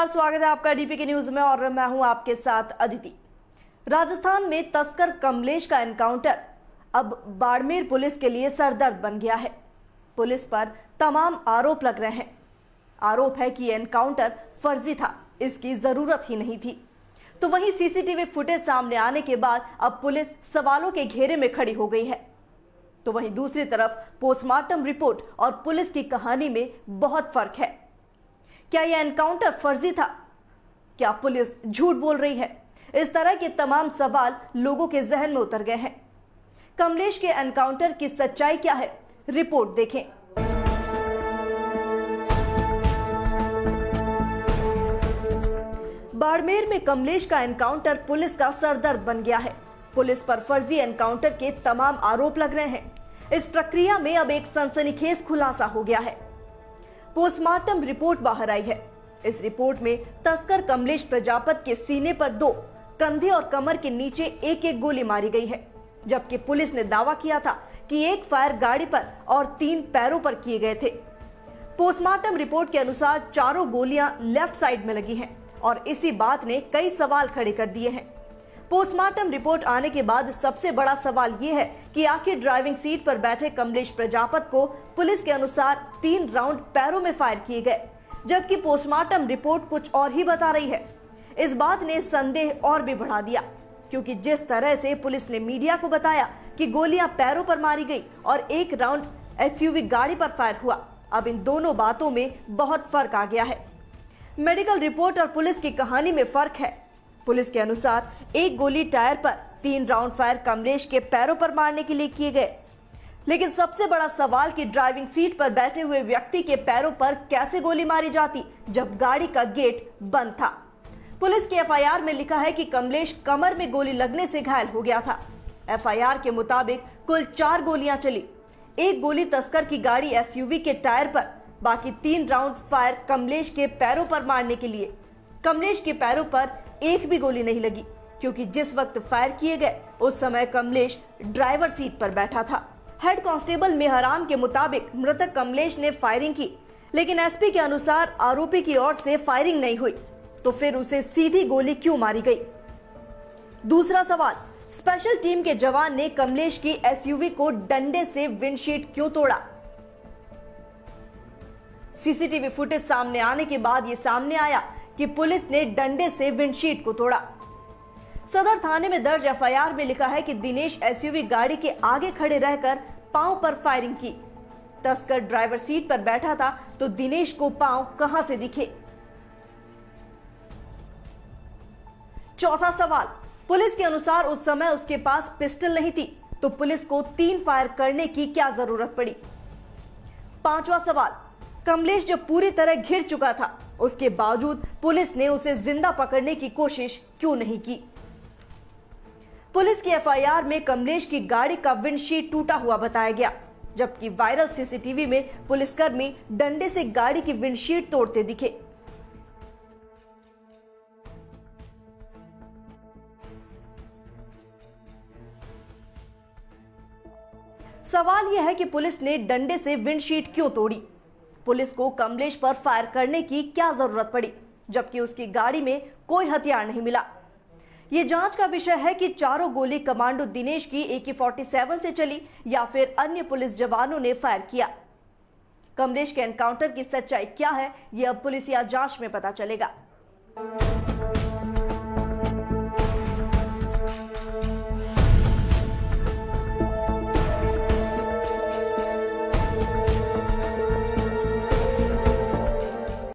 नमस्कार, स्वागत है आपका डीपी के न्यूज में और मैं हूं आपके साथ अदिति। राजस्थान में तस्कर कमलेश का एनकाउंटर अब बाड़मेर पुलिस के लिए सरदर्द बन गया है। पुलिस पर तमाम आरोप लग रहे हैं। आरोप है कि एनकाउंटर फर्जी था, इसकी जरूरत ही नहीं थी। तो वहीं सीसीटीवी फुटेज सामने आने के बाद अब पुलिस सवालों के घेरे में खड़ी हो गई है। तो वहीं दूसरी तरफ पोस्टमार्टम रिपोर्ट और पुलिस की कहानी में बहुत फर्क है। क्या यह एनकाउंटर फर्जी था? क्या पुलिस झूठ बोल रही है? इस तरह के तमाम सवाल लोगों के जहन में उतर गए हैं। कमलेश के एनकाउंटर की सच्चाई क्या है, रिपोर्ट देखें। बाड़मेर में कमलेश का एनकाउंटर पुलिस का सरदर्द बन गया है। पुलिस पर फर्जी एनकाउंटर के तमाम आरोप लग रहे हैं। इस प्रक्रिया में अब एक सनसनीखेज खुलासा हो गया है। पोस्टमार्टम रिपोर्ट बाहर आई है। इस रिपोर्ट में तस्कर कमलेश प्रजापत के सीने पर 2, कंधे और कमर के नीचे एक गोली मारी गई है, जबकि पुलिस ने दावा किया था कि 1 फायर गाड़ी पर और 3 पैरों पर किए गए थे। पोस्टमार्टम रिपोर्ट के अनुसार चारों गोलियां लेफ्ट साइड में लगी हैं और इसी बात ने कई सवाल खड़े कर दिए हैं। पोस्टमार्टम रिपोर्ट आने के बाद सबसे बड़ा सवाल यह है कि आखिर ड्राइविंग सीट पर बैठे कमलेश प्रजापत को पुलिस के अनुसार 3 राउंड पैरों में फायर किए गए, जबकि पोस्टमार्टम रिपोर्ट कुछ और ही बता रही है। इस बात ने संदेह और भी बढ़ा दिया, क्योंकि जिस तरह से पुलिस ने मीडिया को बताया कि गोलियां पैरों पर मारी गई और 1 राउंड एसयूवी गाड़ी पर फायर हुआ, अब इन दोनों बातों में बहुत फर्क आ गया है। मेडिकल रिपोर्ट और पुलिस की कहानी में फर्क है। पुलिस के अनुसार 1 गोली टायर पर, 3 राउंड फायर कमलेश के पैरों पर मारने के लिए किए गए। लेकिन सबसे बड़ा सवाल कि ड्राइविंग सीट पर बैठे हुए व्यक्ति के पैरों पर कैसे गोली मारी जाती जब गाड़ी का गेट बंद था। पुलिस की एफआईआर में लिखा है कि कमलेश कमर में गोली लगने से घायल हो गया था। एफआईआर के मुताबिक कुल 4 गोलियां चली। 1 गोली तस्कर की गाड़ी एसयूवी के टायर पर, बाकी 3 राउंड फायर कमलेश के पैरों पर मारने के लिए। कमलेश के पैरों पर एक भी गोली नहीं लगी, क्योंकि जिस वक्त फायर किए गए उस समय कमलेश ड्राइवर सीट पर बैठा था। हेड कांस्टेबल मेहराम के मुताबिक मृतक कमलेश ने फायरिंग की, लेकिन एसपी के अनुसार आरोपी की ओर से फायरिंग नहीं हुई, तो फिर उसे सीधी गोली क्यों मारी गई? दूसरा सवाल, स्पेशल टीम के जवान ने कमलेश की एसयूवी को डंडे से विंडशीट क्यों तोड़ा? सीसीटीवी फुटेज सामने आने के बाद यह सामने आया कि पुलिस ने डंडे से विंडशीट को तोड़ा। सदर थाने में दर्ज एफआईआर में लिखा है कि दिनेश एसयूवी गाड़ी के आगे खड़े रहकर पांव पर फायरिंग की। तस्कर ड्राइवर सीट पर बैठा था, तो दिनेश को पांव कहां से दिखे? चौथा सवाल, पुलिस के अनुसार उस समय उसके पास पिस्टल नहीं थी, तो पुलिस को 3 फायर करने की क्या जरूरत पड़ी? पांचवा सवाल, कमलेश जब पूरी तरह घिर चुका था, उसके बावजूद पुलिस ने उसे जिंदा पकड़ने की कोशिश क्यों नहीं की? पुलिस की एफआईआर में कमलेश की गाड़ी का विंडशीट टूटा हुआ बताया गया, जबकि वायरल सीसीटीवी में पुलिसकर्मी डंडे से गाड़ी की विंडशीट तोड़ते दिखे। सवाल यह है कि पुलिस ने डंडे से विंडशीट क्यों तोड़ी? पुलिस को कमलेश पर फायर करने की क्या जरूरत पड़ी, जबकि उसकी गाड़ी में कोई हथियार नहीं मिला? यह जांच का विषय है कि चारों गोली कमांडो दिनेश की AK-47 से चली या फिर अन्य पुलिस जवानों ने फायर किया। कमलेश के एनकाउंटर की सच्चाई क्या है, यह अब पुलिसिया जांच में पता चलेगा।